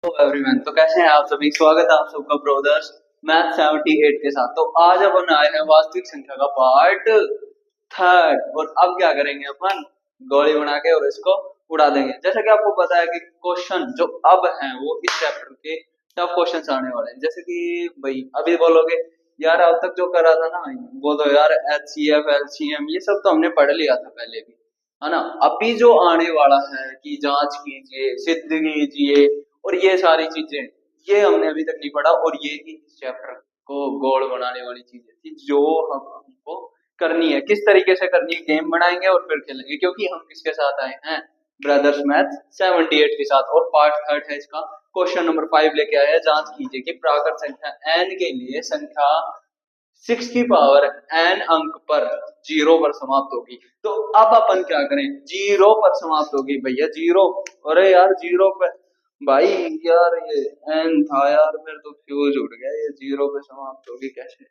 Everyone, तो कैसे हैं आप सभी। स्वागत है आप सबका ब्रोदर्स मैथ 78 के साथ। तो आज अपन आए हैं वास्तविक संख्या का पार्ट थर्ड। और अब क्या करेंगे अपन, गोली बना के और इसको उड़ा देंगे। जैसा कि आपको पता है कि क्वेश्चन जो अब हैं वो इस चैप्टर के टफ क्वेश्चंस आने वाले हैं। जैसे कि भाई अभी बोलोगे यार अब तक जो करा था ना वो तो यार HCF LCM ये सब तो हमने पढ़ लिया था पहले भी, है ना। अभी जो आने वाला है कि जांच कीजिए, सिद्ध कीजिए और ये सारी चीजें, ये हमने अभी तक नहीं पढ़ा। और ये ही इस चैप्टर को गोल बनाने वाली चीजें थी जो हमको करनी है। किस तरीके से करनी है, गेम बनाएंगे और फिर खेलेंगे। क्योंकि हम किसके साथ आए हैं, ब्रदर्स मैथ 78 के साथ। और पार्ट थर्ड है इसका, क्वेश्चन नंबर 5 लेके आया है। जांच कीजिए कि प्राकृत संख्या n के लिए संख्या 6 की पावर n अंक पर 0 पर समाप्त होगी। तो अब अपन क्या करें, 0 पर समाप्त होगी भैया, 0। अरे यार 0 पे भाई, यार ये n था यार, फिर तो फ्यूज उड़ गया। ये 0 पे समाप्त होगी कैसे,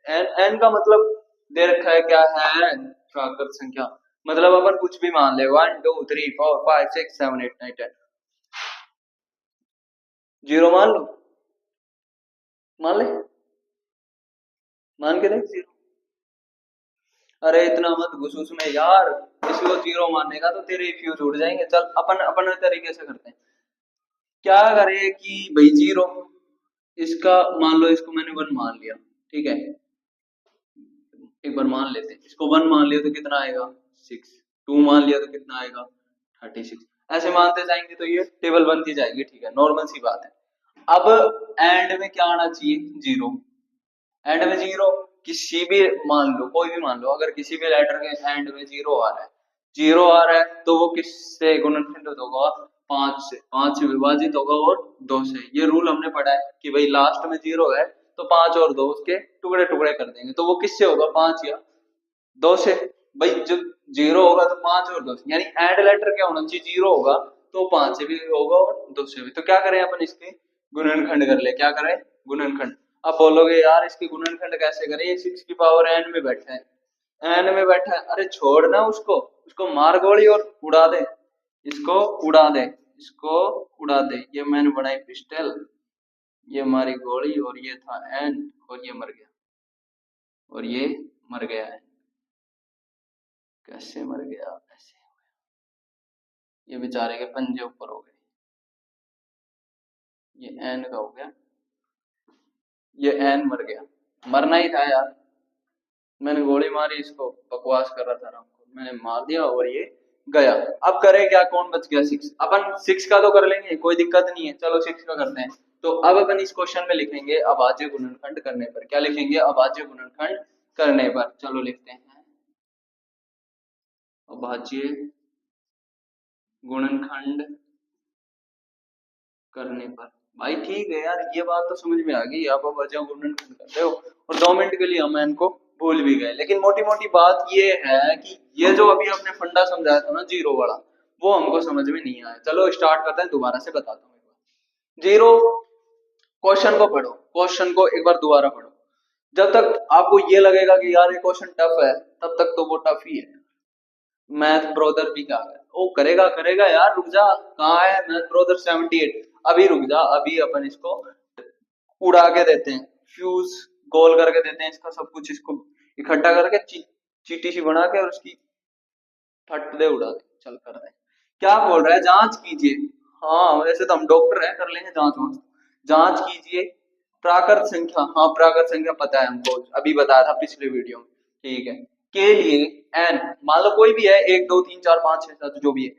n का मतलब दे रखा है क्या है, प्राकृत संख्या। मतलब अपन कुछ भी मान ले, 1 2 3 4 5 6 7 8 9 10, 0 मान लो, मान ले, मान के देख 0। अरे इतना मत घुस उसमें यार, इसको 0 मानने का तो तेरे फ्यूज उड़ जाएंगे। चल अपन अपन तरीके से करते हैं। क्या करें कि भाई 0, इसका मान लो, इसको मैंने 1 मान लिया, ठीक है। एक बार मान लेते हैं, इसको 1 मान लिया तो कितना आएगा 6, 2 मान लिया तो कितना आएगा 36। ऐसे मानते जाएंगे तो ये टेबल बनती जाएगी, ठीक है, नॉर्मल सी बात है। अब एंड में क्या आना चाहिए, 0। एंड में 0, किसी भी मान लो, कोई भी मान लो, अगर किसी भी लेटर के एंड में 0 आ रहा है, 0 आ रहा है तो वो किससे गुणनखंड होगा, 5 से। 5 से विभाजित होगा और 2 से। ये रूल हमने पढ़ा है कि भाई लास्ट में 0 है तो 5 और 2 उसके टुकड़े टुकड़े कर देंगे, तो वो किससे होगा, 5 या 2 से। भाई जब 0 होगा तो 5 और 2 से, यानी एंड लेटर क्या होना चाहिए, 0 होगा तो 5 से भी होगा और 2 से भी। तो क्या करें अपन, इसके गुणनखंड कर ले। क्या करें, गुणनखंड। अब बोलोगे यार इसकी गुणनखंड कैसे करें, ये 6 की पावर n में बैठा है, n में बैठा है। अरे छोड़ ना उसको, उसको मार गोली और उड़ा दे, इसको उड़ा दे, इसको उड़ा दे। ये मैंने बनाई पिस्टल, ये मारी गोली और ये था n, और ये मर गया, और ये मर गया है। कैसे मर गया, ऐसे ये बेचारे के पंजे ऊपर हो गए। ये n का हो गया, ये n मर गया। मरना ही था यार, मैंने गोली मारी, इसको बकवास कर रहा था राम को, मैंने मार दिया और ये गया। अब करें क्या, कौन बच गया, 6। अपन 6 का तो कर लेंगे, कोई दिक्कत नहीं है। चलो 6 का करते हैं। तो अब अपन इस क्वेश्चन में लिखेंगे अभाज्य गुणनखंड करने पर। क्या लिखेंगे, अभाज्य गुणनखंड करने पर। चलो लिखते हैं अभाज्य गुणनखंड करने पर। भाई ठीक है यार, ये बात तो समझ में आ गई, आप अभाज्य गुणनखंड कर रहे हो और 2 मिनट के लिए हम इनको भूल भी गए। लेकिन मोटी मोटी बात ये है कि ये जो अभी आपने फंडा समझाया था ना 0 वाला, वो हमको समझ में नहीं आया। चलो स्टार्ट करते हैं, दोबारा से बताता हूँ। 0, क्वेश्चन को पढ़ो, क्वेश्चन को एक बार दोबारा पढ़ो। जब तक आपको ये लगेगा कि यार ये क्वेश्चन टफ है, तब तक तो वो टफ ही है। मैथ ब्रोदर भी क्या है, वो करेगा करेगा यार, रुक जा। कहाँ है मैथ ब्रोदर 78, अभी रुक जा। अभी अपन इसको उड़ा के देते हैं, फ्यूज गोल करके देते हैं इसका सब कुछ, इसको इकट्ठा करके चीटी सी बना के और उसकी फट दे उड़ा दे। चल कर दे, क्या बोल रहा है, जांच कीजिए। हाँ वैसे तो हम डॉक्टर हैं, कर लेंगे जांच वांच। जांच कीजिए प्राकृत संख्या, हाँ प्राकृत संख्या पता है हमको, अभी बताया था पिछले वीडियो में, ठीक है। के लिए n, मान लो कोई भी है, 1 2 3 4 5 6 7 जो भी है,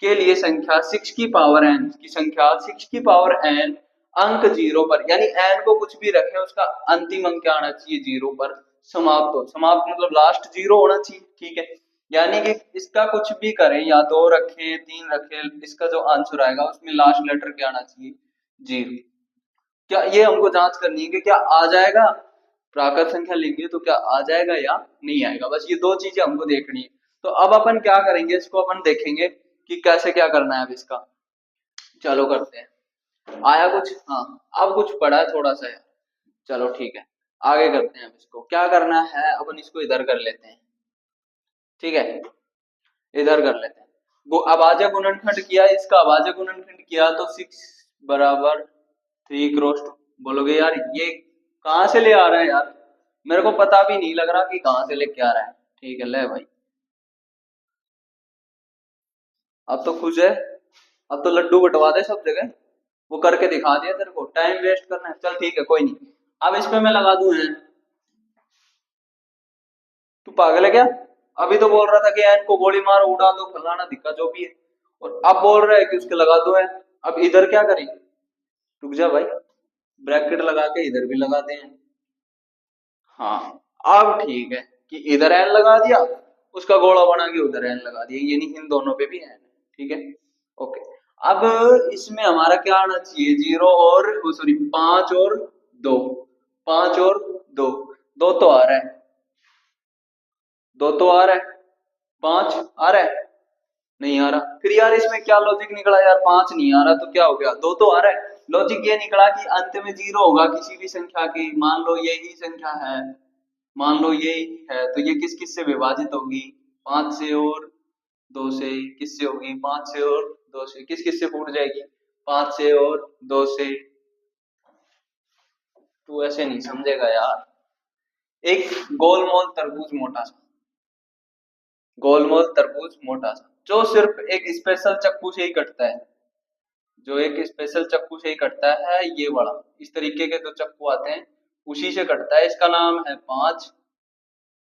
के लिए संख्या 6 की पावर n की संख्या 6 की पावर n अंक 0 पर, यानी n को कुछ भी रखें उसका अंतिम अंक क्या आना चाहिए, 0 पर समाप्त हो। समाप्त मतलब लास्ट 0 होना चाहिए, ठीक है। यानी कि इसका कुछ भी करें, या 2 रखे 3 रखे, इसका जो आंसर आएगा उसमें लास्ट लेटर क्या आना चाहिए, 0। क्या ये हमको जांच करनी है कि क्या आ जाएगा, प्राकृत संख्या लेंगे तो क्या आ जाएगा या नहीं आएगा, बस ये 2 चीजें हमको देखनी है। तो अब अपन क्या करेंगे, इसको अपन देखेंगे कि कैसे क्या करना है अब इसका। चलो करते हैं, आया कुछ, हाँ अब कुछ पढ़ा है थोड़ा सा यार। चलो ठीक है, आगे करते हैं। अब इसको क्या करना है, अपन इसको इधर कर लेते हैं, ठीक है, इधर कर लेते हैं। वो अभाज्य गुणनखंड किया, इसका अभाज्य गुणनखंड किया तो 6 बराबर 3 क्रॉस 2। बोलोगे यार ये कहाँ से ले आ रहा है यार, मेरे को पता भी नहीं लग रहा कि कहाँ से लेके आ रहा है। ठीक है ले भाई, अब तो खुश है, अब तो लड्डू बंटवा दे सब जगह, वो करके दिखा दिया तेरे को, टाइम वेस्ट करना है, चल ठीक है कोई नहीं। अब इस पे मैं लगा दूं है, तू पागल है क्या? अभी तो बोल रहा था कि एन को गोली मारो उड़ा दो फलाना दिक्का जो भी है, और अब बोल रहा है कि उसके लगा दो है। अब इधर क्या करें, रुक जा भाई, ब्रैकेट लगा के इधर भी लगाते हैं। हाँ अब ठीक है कि इधर एन लगा दिया, उसका गोला बना के उधर एन लगा दिया, यानी इन दोनों पे भी एन है। ठीक है ओके। अब इसमें हमारा क्या आना चाहिए, 0 और सॉरी 5 और 2, 5 और 2, 2 तो आ रहा है, 2 तो आ रहा है, 5 आ रहा है, नहीं आ रहा। फिर यार इसमें क्या लॉजिक निकला यार, 5 नहीं आ रहा तो क्या हो गया, 2 तो आ रहा है। लॉजिक ये निकला कि अंत में 0 होगा किसी भी संख्या की, मान लो यही संख्या है, मान लो ये है, तो ये किस किस से विभाजित होगी, 5 से और 2 से, किससे होगी 5 से और 2 से, किस किस से फूट जाएगी 5 से और 2 से। तू ऐसे नहीं समझेगा यार, एक गोलमोल तरबूज मोटा सा, गोलमोल तरबूज मोटा सा, जो सिर्फ एक स्पेशल चक्कू से ही कटता है, जो एक स्पेशल चक्कू से ही कटता है, ये वाला, इस तरीके के जो चक्कू आते हैं उसी से कटता है, इसका नाम है 5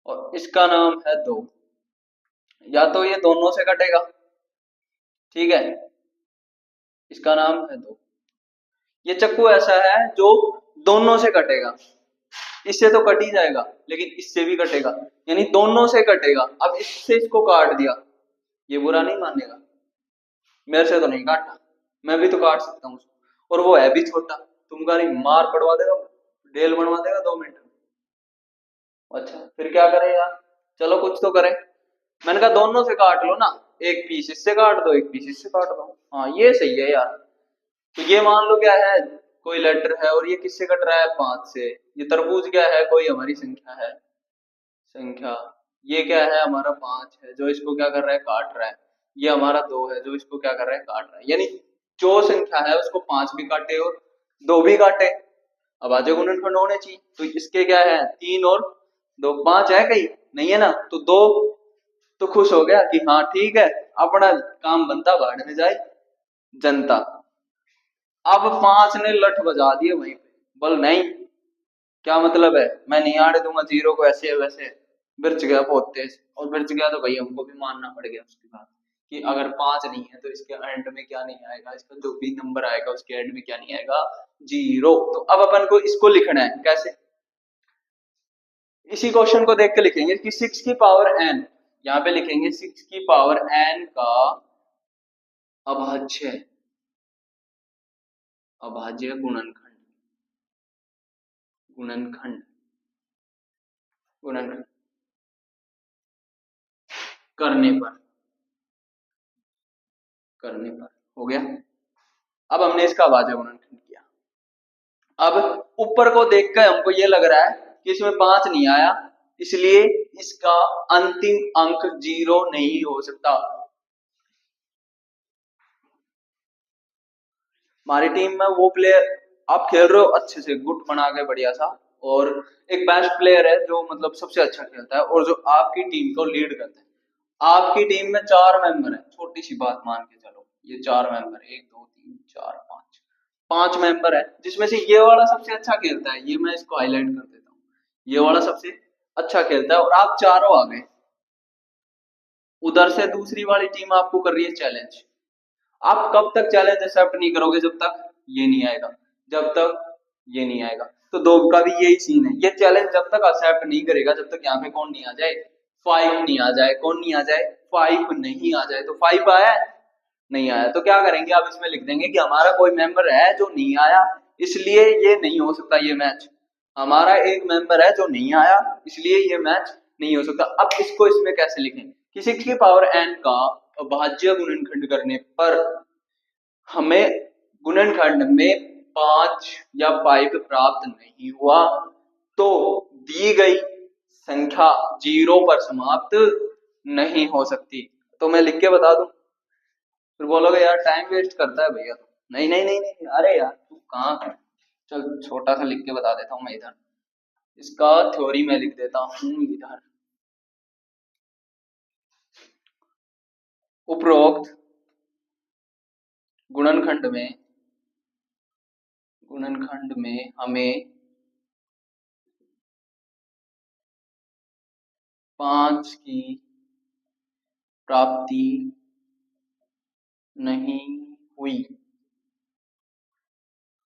और इसका नाम है 2। या तो ये दोनों से कटेगा, ठीक है, इसका नाम है 2। ये चक्कू ऐसा है जो दोनों से कटेगा, इससे तो कट ही जाएगा लेकिन इससे भी कटेगा, यानी दोनों से कटेगा। अब इससे इसको काट दिया, ये बुरा नहीं मानेगा, मेरे से तो नहीं काटना, मैं भी तो काट सकता हूँ उसको, और वो है भी छोटा, तुम्हारी मार पड़वा देगा, डेल बनवा देगा 2 मिनट में। अच्छा फिर क्या करें यार, चलो कुछ तो करें। मैंने कहा दोनों से काट लो ना, एक पीस इससे काट दो एक पीस इससे काट दो, हाँ ये सही है यार। तो ये मान लो क्या है, कोई लेटर है और ये किससे कट रहा है 5 से, ये तरबूज क्या है, कोई हमारी संख्या है, संख्या, ये क्या है हमारा 5 है जो इसको क्या कर रहा है काट रहा है, ये हमारा 2 है जो इसको क्या कर रहा है काट रहा है, यानी जो संख्या है उसको 5 भी काटे और 2 भी काटे। अब आधे गुणनखंड होने चाहिए, तो इसके क्या है 3 और 2, 5 है कहीं नहीं है ना, तो 2, तो खुश हो गया कि हाँ ठीक है, अपना काम बनता बाढ़ में जाए जनता। अब 5 ने लठ बजा दिए वहीं पे, बोल नहीं, क्या मतलब है, मैं नहीं आने दूंगा 0 को ऐसे वैसे, बिरच गया बहुत तेज, और बिरच गया तो भाई हमको भी मानना पड़ गया उसके बाद कि अगर 5 नहीं है तो इसके एंड में क्या नहीं आएगा, इसका जो भी नंबर आएगा उसके एंड में क्या नहीं आएगा, 0। तो अब अपन को इसको लिखना है कैसे, इसी क्वेश्चन को देख के लिखेंगे कि 6 की पावर n, यहाँ पे लिखेंगे 6 की पावर n का अभाज्य, अभाज्य गुणनखंड, गुणनखंड, गुणनखंड करने पर, करने पर हो गया। अब हमने इसका अभाज्य गुणनखंड किया, अब ऊपर को देख कर हमको ये लग रहा है कि इसमें 5 नहीं आया, इसलिए इसका अंतिम अंक 0 नहीं हो सकता। हमारी टीम में वो प्लेयर, आप खेल रहे हो अच्छे से गुट बना के बढ़िया सा, और एक बेस्ट प्लेयर है जो मतलब सबसे अच्छा खेलता है और जो आपकी टीम को लीड करता है। आपकी टीम में 4 मेंबर है, छोटी सी बात मान के चलो, ये 4 मेंबर, 1 2 3 4 5, 5 मेंबर है, जिसमें से ये वाला सबसे अच्छा खेलता है, ये मैं इसको हाईलाइट कर देता हूँ, ये वाला सबसे अच्छा खेलता है, और आप चारों आ गए। उधर से दूसरी वाली टीम आपको कर रही है चैलेंज, आप कब तक चैलेंज एक्सेप्ट नहीं करोगे, जब तक ये नहीं आएगा, जब तक ये नहीं आएगा। तो 2 का भी यही सीन है, ये चैलेंज जब तक एक्सेप्ट नहीं करेगा, जब तक यहाँ पे कौन नहीं आ जाए, 5 नहीं आ जाए, कौन नहीं आ जाए 5 नहीं आ जाए। तो 5 आया है? नहीं आया, तो क्या करेंगे, अब इसमें लिख देंगे कि हमारा कोई मेंबर है जो नहीं आया, इसलिए ये नहीं हो सकता ये मैच, हमारा एक मेंबर है जो नहीं आया इसलिए ये मैच नहीं हो सकता। अब इसको इसमें कैसे लिखें कि 6 की पावर n का अभाज्य गुणनखंड करने पर हमें गुणनखंड में 5 या 5 प्राप्त नहीं हुआ, तो दी गई संख्या 0 पर समाप्त नहीं हो सकती। तो मैं लिख के बता दूं, फिर बोलोगे यार टाइम वेस्ट करता है भैया, तो नहीं नहीं नहीं नहीं, अरे यार तू कहाँ चल छोटा सा लिख के बता देता हूँ मैं इधर, इसका थ्योरी मैं लिख देता हूँ इधर। उपरोक्त गुणनखंड में हमें 5 की प्राप्ति नहीं हुई,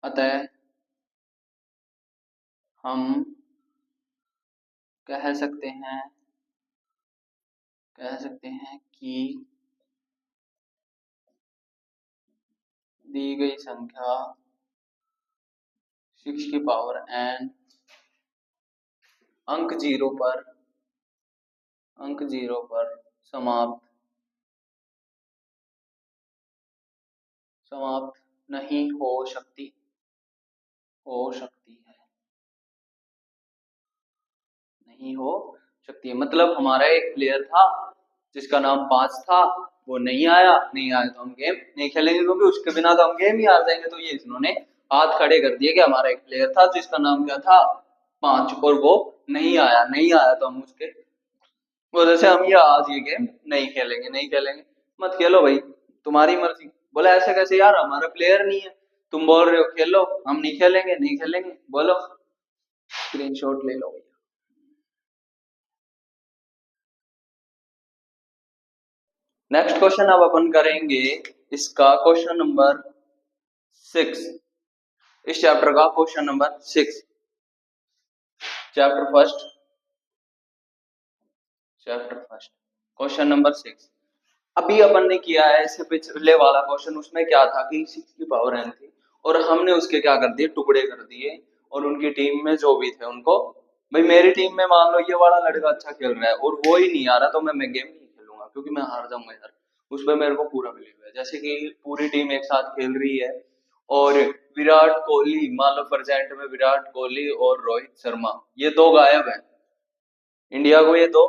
अतः हम कह सकते हैं कि दी गई संख्या 6 की पावर n अंक जीरो पर समाप्त नहीं हो सकती है, नहीं हो सकती है। मतलब हमारा एक प्लेयर था जिसका नाम 5 था, वो नहीं आया तो हम गेम नहीं खेलेंगे, क्योंकि उसके बिना तो हम गेम ही हार जाएंगे। तो ये इन्होंने हाथ खड़े कर दिए कि हमारा एक प्लेयर था जिसका नाम क्या था 5, और वो नहीं आया तो हम उसके वजह से हम ये आज ये गेम नहीं खेलेंगे। मत खेलो भाई, तुम्हारी मर्जी। बोला ऐसे कैसे यार, हमारा प्लेयर नहीं है, तुम बोल रहे हो खेलो, हम नहीं खेलेंगे। बोलो स्क्रीनशॉट ले लो भैया। नेक्स्ट क्वेश्चन अब अपन करेंगे इसका क्वेश्चन नंबर 6, इस चैप्टर का question number 6, chapter first question number 6। अभी अपन ने किया है इससे पिछले वाला क्वेश्चन, उसमें क्या था कि 6 की पावर n थी और हमने उसके क्या कर दिए, टुकड़े कर दिए, और उनकी टीम में जो भी थे उनको, भाई मेरी टीम में मान लो ये वाला लड़का अच्छा खेल रहा है और वो ही नहीं आ रहा, तो मैं गेम नहीं खेलूंगा क्योंकि मैं हार जाऊंगा यार, उस पर मेरे को पूरा बिलीव है। जैसे कि पूरी टीम एक साथ खेल रही है और विराट कोहली, मान लो प्रेजेंट में विराट कोहली और रोहित शर्मा, ये दो गायब है, इंडिया को ये दो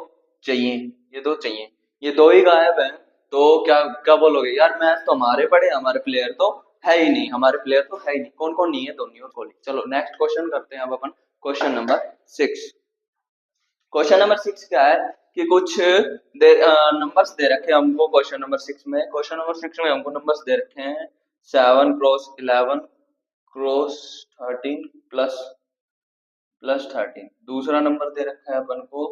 ही गायब हैं, तो क्या क्या बोलोगे यार, मैच तो हमारे पड़े, हमारे प्लेयर तो है ही नहीं, कौन कौन नहीं है, धोनी और कोहली। चलो नेक्स्ट क्वेश्चन करते हैं अब अपन, क्वेश्चन नंबर 6। क्वेश्चन नंबर 6 क्या है कि कुछ नंबर्स दे रखे हैं हमको क्वेश्चन नंबर 6 में। हमको नंबर्स दे रखे हैं 7 क्रॉस 11 क्रॉस 13 प्लस 13। दूसरा नंबर दे रखा है अपन को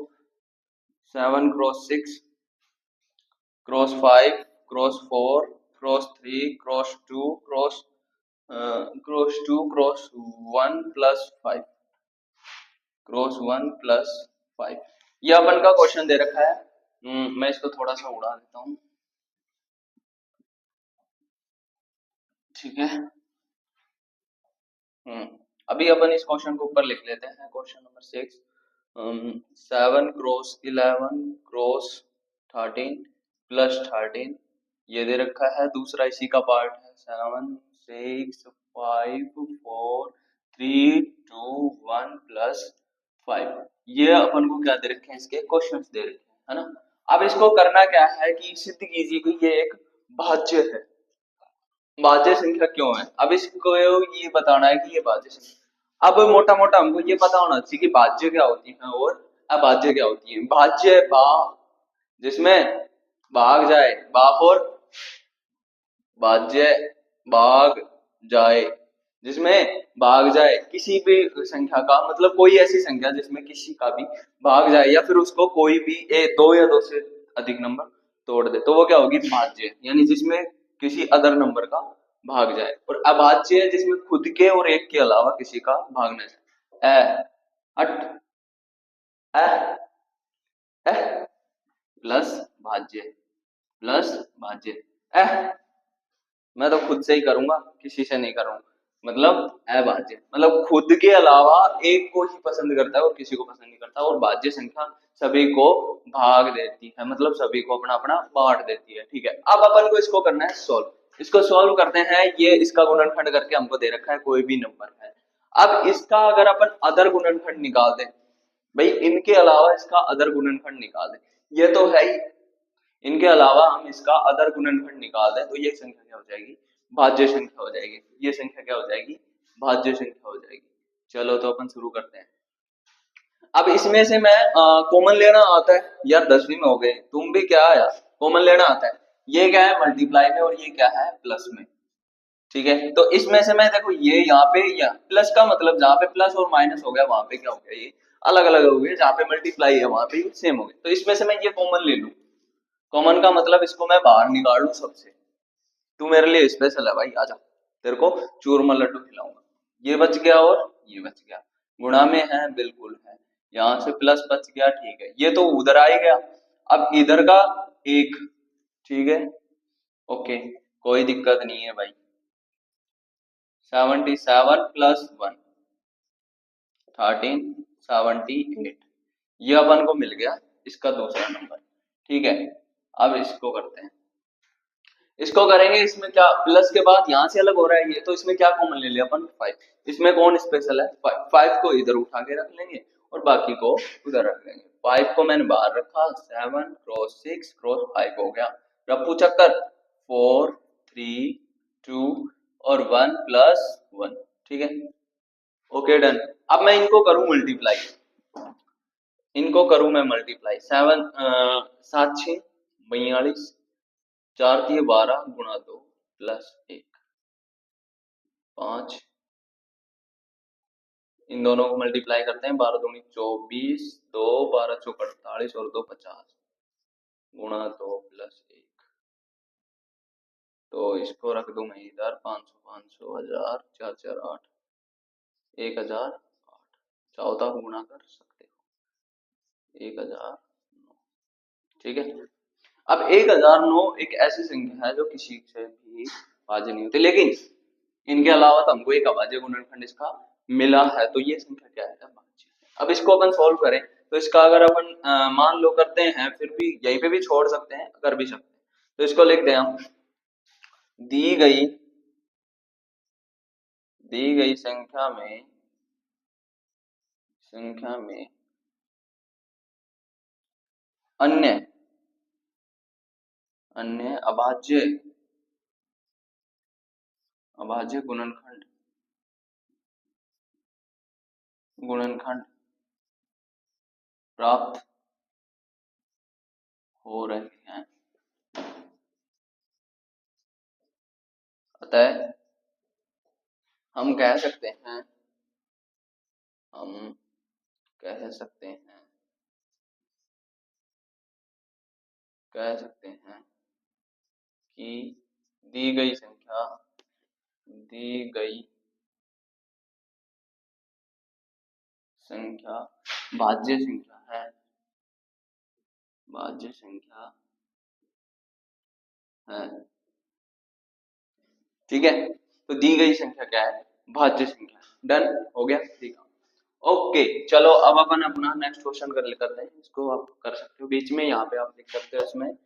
7 cross 6 cross 5 cross 4 cross 3 cross 2 cross 1 plus 5 ये अपन का क्वेश्चन दे रखा है। मैं इसको थोड़ा सा उड़ा देता हूँ, ठीक है। अभी अपन इस क्वेश्चन को ऊपर लिख लेते हैं, question number 6, 7 cross 11 cross 13 plus 13 ये दे रखा है। दूसरा इसी का पार्ट है 7 6 5 4 3 2 1 प्लस 5। ये अपन को क्या दे रखे हैं, इसके क्वेश्चंस दे रखे हैं, है ना। अब इसको करना क्या है कि सिद्ध कीजिए कि ये एक भाज्य है। भाज्य संख्या क्यों है, अब इसको ये बताना है कि ये भाज्य संख्या। अब मोटा मोटा हमको ये पता होना चाहिए कि भाज्य क्या होती है और अभाज्य क्या होती है। भाज्य बा जिसमें भाग जाए, बाप, और भाज्य भाग जाए जिसमें भाग जाए किसी भी संख्या का, मतलब कोई ऐसी संख्या जिसमें किसी का भी भाग जाए या फिर उसको कोई भी दो या दो से अधिक नंबर तोड़ दे, तो वो क्या होगी, भाज्य, यानी जिसमें किसी अदर नंबर का भाग जाए। और अभाज्य है जिसमें खुद के और एक के अलावा किसी का भाग न जाए। अट ए ए प्लस भाज्य मैं तो खुद से ही करूंगा, किसी से नहीं करूंगा। मतलब अभाज्य मतलब खुद के अलावा एक को ही पसंद करता है और किसी को पसंद नहीं करता, और भाज्य संख्या सभी को भाग देती है, मतलब सभी को अपना अपना बांट देती है, ठीक है। अब अपन को इसको करना है सॉल्व। इसको सॉल्व करते हैं। ये इसका गुणनखंड करके हमको दे रखा है, कोई भी नंबर है। अब इसका अगर अपन अदर गुणनखंड निकाल दें, भाई इनके अलावा इसका अदर गुणनखंड निकाल दें, ये तो है ही, इनके अलावा हम इसका अदर गुणनखंड निकाल दें तो ये संख्या क्या हो जाएगी, भाज्य संख्या हो जाएगी। ये संख्या क्या हो जाएगी, भाज्य संख्या हो जाएगी। चलो तो अपन शुरू करते हैं। अब इसमें से मैं कॉमन लेना आता है यार, 10वीं में हो गए, तुम भी क्या यार, कॉमन लेना आता है। ये क्या है मल्टीप्लाई में और ये क्या है प्लस में। ठीक है, तो इसमें से मैं देखो ये यहाँ पे या प्लस का मतलब जहाँ पे प्लस और माइनस हो गया वहां पे क्या हो गया, ये अलग अलग हो गए, जहाँ पे मल्टीप्लाई है वहां पे सेम हो गए। तो इसमें से मैं ये कॉमन ले लूं। कॉमन का मतलब इसको मैं बाहर निकाल लूं सबसे। तू मेरे लिए स्पेशल है भाई, आजा, तेरे को चूरमा लड्डू खिलाऊंगा। ये बच गया और ये बच गया, गुणा में है बिल्कुल है। यहाँ से प्लस बच गया, ठीक है, ये तो उधर आ ही गया। अब इधर का एक, ठीक है, ओके, कोई दिक्कत नहीं है भाई। 77 प्लस 1 1378, ये अपन को मिल गया इसका दूसरा नंबर। ठीक है, अब इसको करते हैं, इसको करेंगे। इसमें क्या प्लस के बाद यहाँ से अलग हो रहा है ये, तो इसमें क्या कॉमन ले लिया अपन 5। इसमें कौन स्पेशल है 5 को इधर उठा के रख लेंगे और बाकी को उधर रख लेंगे। 5 को मैंने बाहर रखा, 7 क्रॉस 6 क्रॉस 5 हो गया। रप्पू चक्कर 4 3 2 और 1 प्लस 1। ठीक है, ओके डन। अब मैं इनको करूं मल्टीप्लाई, इनको करूं मैं मल्टीप्लाई। 7 7 6 42, 4 3 12 गुणा 2 प्लस 1 5। इन दोनों को मल्टीप्लाई करते हैं, 12 दूनी 24, 2 12 चौक 48 और 2 50 गुणा 2 प्लस 1। तो इसको रख दूं मैं इधर, 500 500 1000 4 4 8 1008। चाहो तो आप गुणा कर सकते हो, 1009। ठीक है, अब 1009 एक ऐसी संख्या है जो किसी से भी भाज्य नहीं होती, लेकिन इनके अलावा तो हमको एक अभाज्य गुणनखंड इसका मिला है, तो ये संख्या क्या है भाज्य। अब इसको अपन सॉल्व करें तो इसका अगर अपन मान लो करते हैं, फिर भी यहीं पे भी छोड़ सकते हैं, कर भी सकते हैं। तो इसको लिखते हैं हम, दी गई संख्या में अन्य अभाज्य गुणनखंड प्राप्त हो रहे हैं, अतः हम कह सकते हैं हम कह सकते हैं कह सकते हैं कि दी गई संख्या भाज्य संख्या है। ठीक है, तो दी गई संख्या क्या है भाज्य संख्या। डन हो गया, ठीक है, ओके। चलो अब अपन अपना नेक्स्ट क्वेश्चन करते हैं। इसको आप कर सकते हो बीच में, यहाँ पे आप लिख सकते हो इसमें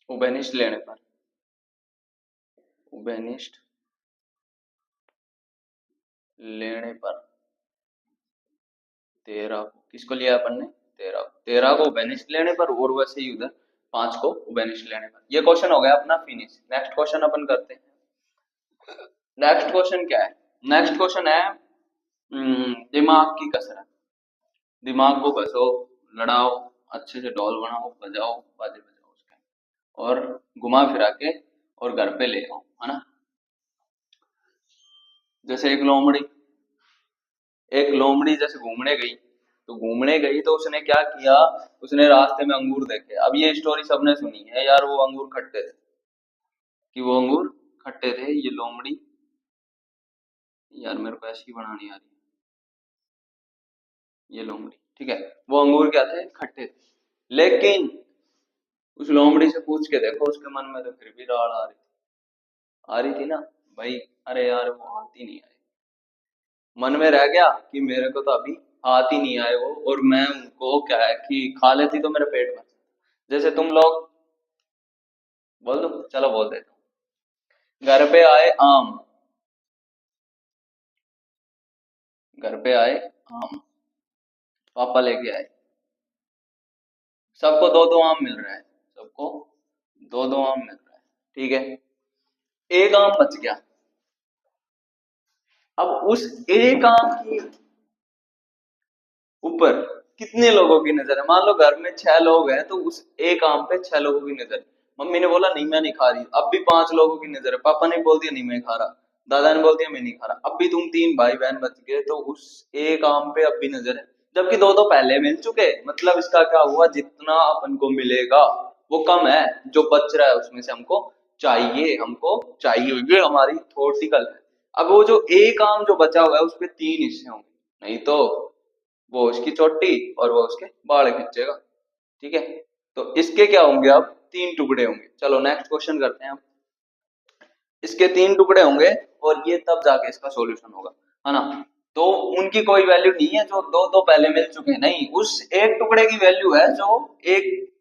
उभयनिष्ठ लेने पर 13 को, किसको लिया अपन ने 13 को उभयनिष्ठ लेने पर, और वैसे ही उधर 5 को उभयनिष्ठ लेने पर। ये क्वेश्चन हो गया अपना फिनिश। नेक्स्ट क्वेश्चन अपन करते हैं। नेक्स्ट क्वेश्चन क्या है, नेक्स्ट क्वेश्चन है दिमाग की कसरत। दिमाग को कसो, लड़ाओ, अच्छे से ढोल बनाओ, बजाओ, बाजे बजाओ उसके, और घुमा फिरा के और घर पे ले आओ, है ना। जैसे एक लोमड़ी जैसे घूमने गई, तो उसने क्या किया, उसने रास्ते में अंगूर देखे। अब ये स्टोरी सबने सुनी है यार, वो अंगूर खट्टे थे, ये लोमड़ी, यार मेरे को ऐसी बनानी आ रही है, ये लोमड़ी, ठीक है, वो अंगूर क्या थे खट्टे थे। लेकिन उस लोमड़ी से पूछ के देखो, उसके मन में तो फिर भी राड़ आ रही थी ना भाई, अरे यार वो हाथ ही नहीं आए। मन में रह गया कि मेरे को तो अभी हाथ ही नहीं आए वो, और मैं उनको क्या है कि खा लेती तो मेरे पेट में। जैसे तुम लोग, बोल दो, चलो बोल देता हूँ। घर पे आए आम, पापा लेके आए, सबको दो दो आम मिल रहा है, सबको दो दो आम मिल रहा है, ठीक है। एक आम बच गया, अब उस एक आम की ऊपर कितने लोगों की नजर है? मान लो घर में 6 लोग हैं तो उस एक आम पे 6 लोगों की नजर है। मम्मी ने बोला नहीं मैं नहीं खा रही, अब भी 5 लोगों की नजर है। पापा ने बोल दिया नहीं मैं खा रहा, दादा ने बोल दिया मैं नहीं खा रहा, अब भी तुम 3 भाई बहन बच गए तो उस एक आम पे अब भी नजर है, जबकि दो दो पहले मिल चुके। मतलब इसका क्या हुआ, जितना अपन को मिलेगा वो कम है, जो बच रहा है उसमें से हमको चाहिए ये हमारी थोटिकल है। अब वो जो एक आम जो बचा हुआ है उस पे 3 हिस्से होंगे, नहीं तो वो उसकी चोटी और वो उसके बाल खींचेगा। ठीक है, तो इसके क्या होंगे, अब 3 टुकड़े होंगे। चलो नेक्स्ट क्वेश्चन करते हैं हम। इसके 3 टुकड़े होंगे और ये तब जाके इसका सॉल्यूशन होगा, है ना? तो उनकी कोई वैल्यू नहीं है जो दो दो पहले मिल चुके हैं, नहीं, उस एक टुकड़े की वैल्यू है जो एक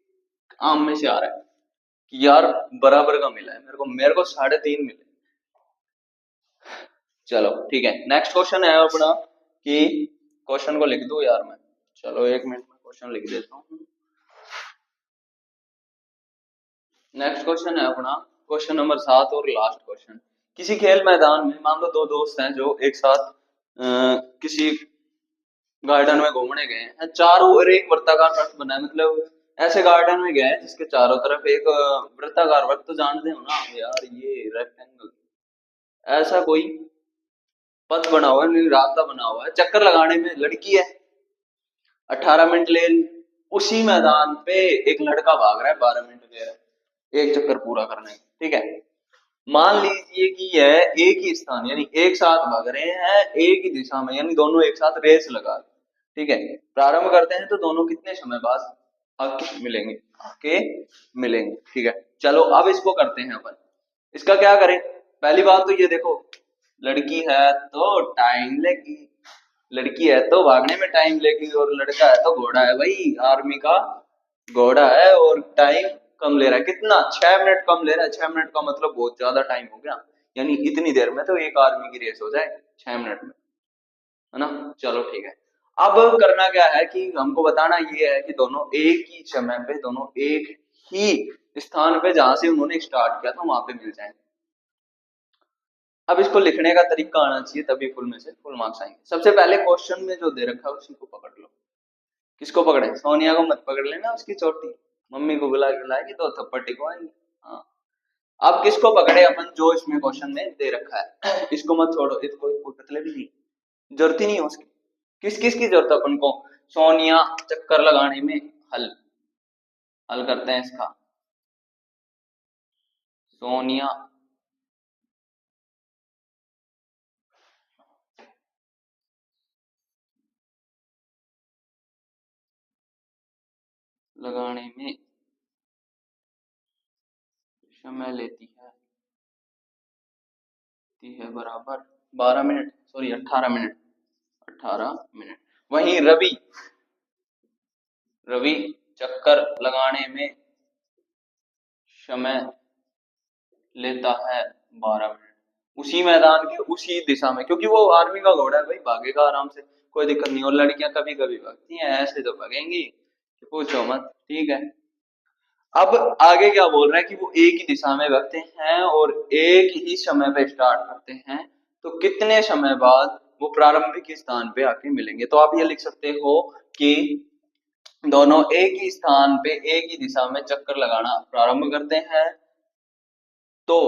आम में से आ रहा है कि यार बराबर का मिला है मेरे को 3.5 मिले। चलो ठीक है, नेक्स्ट क्वेश्चन है अपना कि क्वेश्चन को लिख दूं यार मैं, चलो 1 मिनट में क्वेश्चन लिख देता हूँ। नेक्स्ट क्वेश्चन है अपना क्वेश्चन नंबर 7 और लास्ट क्वेश्चन। किसी खेल मैदान में मान लो दो दोस्त हैं जो एक साथ किसी गार्डन में घूमने गए हैं, चारों ओर एक वृत्ताकार वृत्त बना है, मतलब ऐसे गार्डन में गए हैं जिसके चारों तरफ एक वृत्ताकार वृत्त, तो जानते हो ना यार ये रेक्टेंगल, ऐसा कोई पथ बना हुआ है, नहीं रास्ता बना हुआ है, चक्कर लगाने में लड़की है 18 मिनट ले रही, उसी मैदान पे एक लड़का भाग रहा है 12 मिनट ले रहा है एक चक्कर पूरा करने में। ठीक है, मान लीजिए कि यह एक ही स्थान यानी एक साथ भाग रहे हैं एक ही दिशा में, यानी दोनों एक साथ रेस लगा रहे हैं। ठीक है, प्रारंभ करते हैं तो दोनों कितने समय बाद आके मिलेंगे। ठीक है, चलो अब इसको करते हैं अपन। इसका क्या करें, पहली बात तो ये देखो, लड़की है तो टाइम लेगी, लड़की है तो भागने में टाइम लेगी, और लड़का है तो घोड़ा है भाई, आर्मी का घोड़ा है और टाइम कम ले रहा है। कितना, 6 मिनट कम ले रहा है। 6 मिनट का मतलब बहुत ज्यादा टाइम हो गया, यानी इतनी देर में तो एक आर्मी की रेस हो जाए 6 मिनट में, है ना? चलो ठीक है, अब करना क्या है कि हमको बताना ये है कि दोनों एक ही समय पे, दोनों एक ही स्थान पे जहां से उन्होंने स्टार्ट किया था वहां पे मिल जाएंगे। अब इसको लिखने का तरीका आना चाहिए, तभी फुल में से फुल मार्क्स आएंगे। सबसे पहले क्वेश्चन में जो दे रखा है उसी को पकड़ लो। किसको पकड़े, सोनिया को मत पकड़ लेना, उसकी चोटी मम्मी को बुला के लाएगी तो थप्पड़ टिकवाएंगे। हाँ, अब किसको पकड़े अपन, जो इसमें क्वेश्चन में दे रखा है इसको मत छोड़ो, इसको कोई मतलब ही नहीं, जरूरत ही नहीं है उसकी। किस किस की जरूरत है अपन को, सोनिया चक्कर लगाने में, हल हल करते हैं इसका। सोनिया लगाने में समय लेती है बराबर 12 मिनट, सॉरी 18 मिनट, 18 मिनट। वहीं रवि रवि चक्कर लगाने में समय लेता है 12 मिनट, उसी मैदान के उसी दिशा में, क्योंकि वो आर्मी का घोड़ा है भाई, भागेगा आराम से, कोई दिक्कत नहीं। और लड़कियां कभी कभी भागती हैं, ऐसे तो भागेंगी कि पूछो मत। ठीक है, अब आगे क्या बोल रहा है कि वो एक ही दिशा में भागते हैं और एक ही समय पे स्टार्ट करते हैं, तो कितने समय बाद वो प्रारंभिक स्थान पे आके मिलेंगे। तो आप ये लिख सकते हो कि दोनों एक ही स्थान पे एक ही दिशा में चक्कर लगाना प्रारंभ करते हैं तो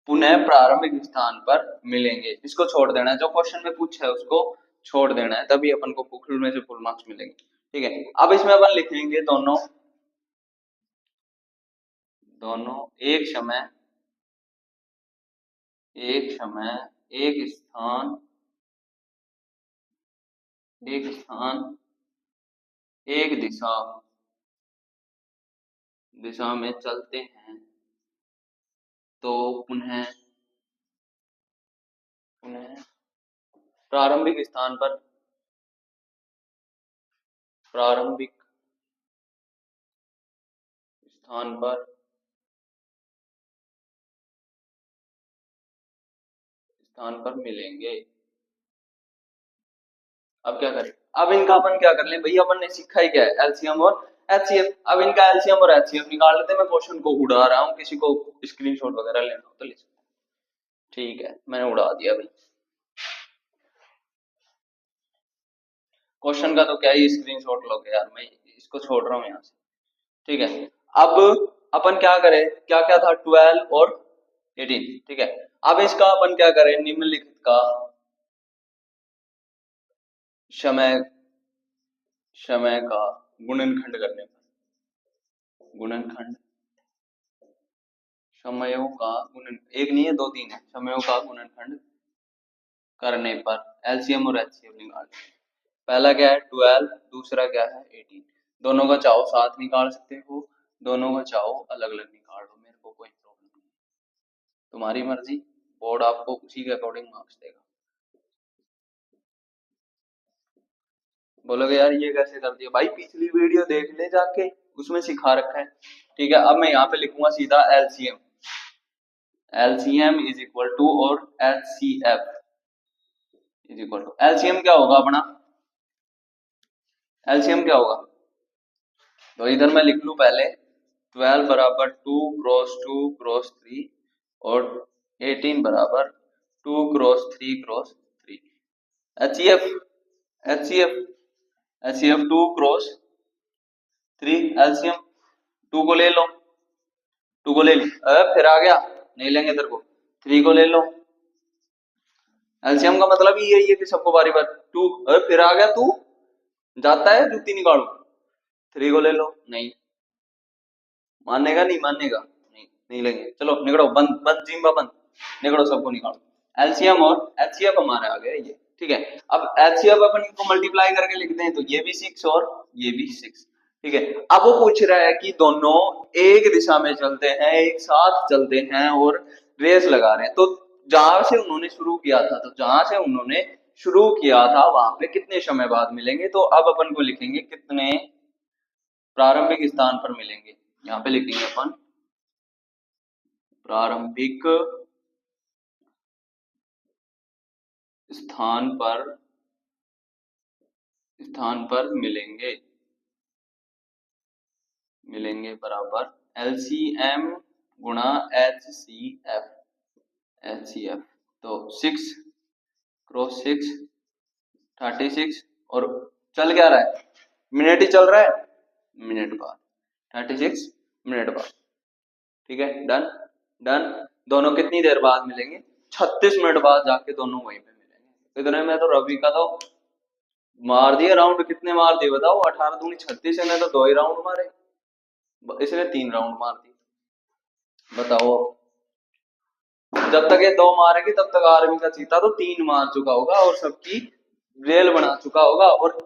पुनः प्रारंभिक स्थान पर मिलेंगे। इसको छोड़ देना है, जो क्वेश्चन में पूछा है उसको छोड़ देना है, तभी अपन को फुल में से फुल मार्क्स मिलेंगे। ठीक है, अब इसमें अपन लिखेंगे दोनों दोनों एक समय एक स्थान एक दिशा में चलते हैं तो पुनः पुनः प्रारंभिक स्थान पर प्रारंभिक स्थान पर स्थान पर मिलेंगे। अब क्या करें, अब इनका अपन क्या कर लें भाई, अपन ने सीखा ही क्या है, एलसीएम और एचसीएफ। अब इनका एलसीएम और एचसीएफ निकाल लेते हैं। मैं क्वेश्चन को उड़ा रहा हूँ, किसी को स्क्रीनशॉट वगैरह लेना हो तो ले सकते हैं। ठीक है, मैंने उड़ा दिया भाई। क्वेश्चन का तो क्या ही स्क्रीनशॉट लोगे यार, मैं इसको छोड़ रहा हूँ यहाँ से। ठीक है, अब अपन क्या करें, क्या क्या था 12 और 18। ठीक है, अब इसका अपन क्या करें, निम्नलिखित का समय समय का गुणनखंड करने पर, गुणनखंड समयों का गुणन, एक नहीं है दो तीन है, समयों का गुणनखंड करने पर एलसीएम और एचसीएफ निकाल। पहला क्या है 12, दूसरा क्या है 18। दोनों का चाहो साथ निकाल सकते हो, दोनों का चाहो अलग अलग निकाल लो, मेरे को कोई प्रॉब्लम नहीं, तुम्हारी मर्जी, बोर्ड आपको उसी के अकॉर्डिंग मार्क्स देगा। बोलोगे यार ये कैसे कर दिया, भाई पिछली वीडियो देख ले जाके, उसमें सिखा रखा है। ठीक है, अब मैं यहाँ पे लिखूंगा सीधा LCM, LCM is equal to, और HCF is equal to, LCM क्या होगा अपना, एलसीएम क्या होगा, तो इधर मैं लिख लू पहले 12 बराबर 2 क्रॉस 2 क्रॉस 3, और 18 बराबर 2 cross 3 cross 3। HCF, HCF, HCF 2 cross 3, LCM 2 को ले लो, 2 को ले ली, फिर आ गया, नहीं लेंगे तेरे को, 3 को ले लो। एलसीएम का मतलब ही यही है कि सबको बारी बारी 2, फिर आ गया, तू जाता है जूती निकालू, 3 को ले लो, नहीं मानेगा, नहीं मानेगा, नहीं नहीं लेंगे, चलो निकलो, बंद बंद जिम्बा बंद, निकलो सबको निकालो। एलसीएम और एचसीएफ हमारे आ गए ये। ठीक है, अब एचसीएफ अपन इनको मल्टीप्लाई करके लिखते हैं, तो ये भी 6 और ये भी 6। ठीक है, अब वो पूछ रहा है कि दोनों एक दिशा में चलते हैं, एक साथ चलते हैं और रेस लगा रहे हैं, तो जहां से उन्होंने शुरू किया था, तो जहां से उन्होंने शुरू किया था वहां पे कितने समय बाद मिलेंगे, तो अब अपन को लिखेंगे कितने प्रारंभिक स्थान पर मिलेंगे, यहाँ पे लिखेंगे अपन प्रारंभिक स्थान पर मिलेंगे, मिलेंगे बराबर एलसीएम गुणा एचसीएफ, एचसीएफ, तो 6 क्रॉस 6 36, और चल क्या रहा है, मिनट ही चल रहा है, मिनट बाद 36 मिनट बाद। ठीक है, डन डन, दोनों कितनी देर बाद मिलेंगे, 36 मिनट बाद जाके दोनों वहीं पे मिलेंगे। इतने में तो रवि का तो मार दिए राउंड, कितने मार दिए बताओ, 18 दूनी 36, ने तो 2 ही राउंड मारे, इसने 3 राउंड मार दिए, बताओ। जब तक ये 2 मारेगी तब तक आर्मी का चीता तो 3 मार चुका होगा और सबकी रेल बना चुका होगा, और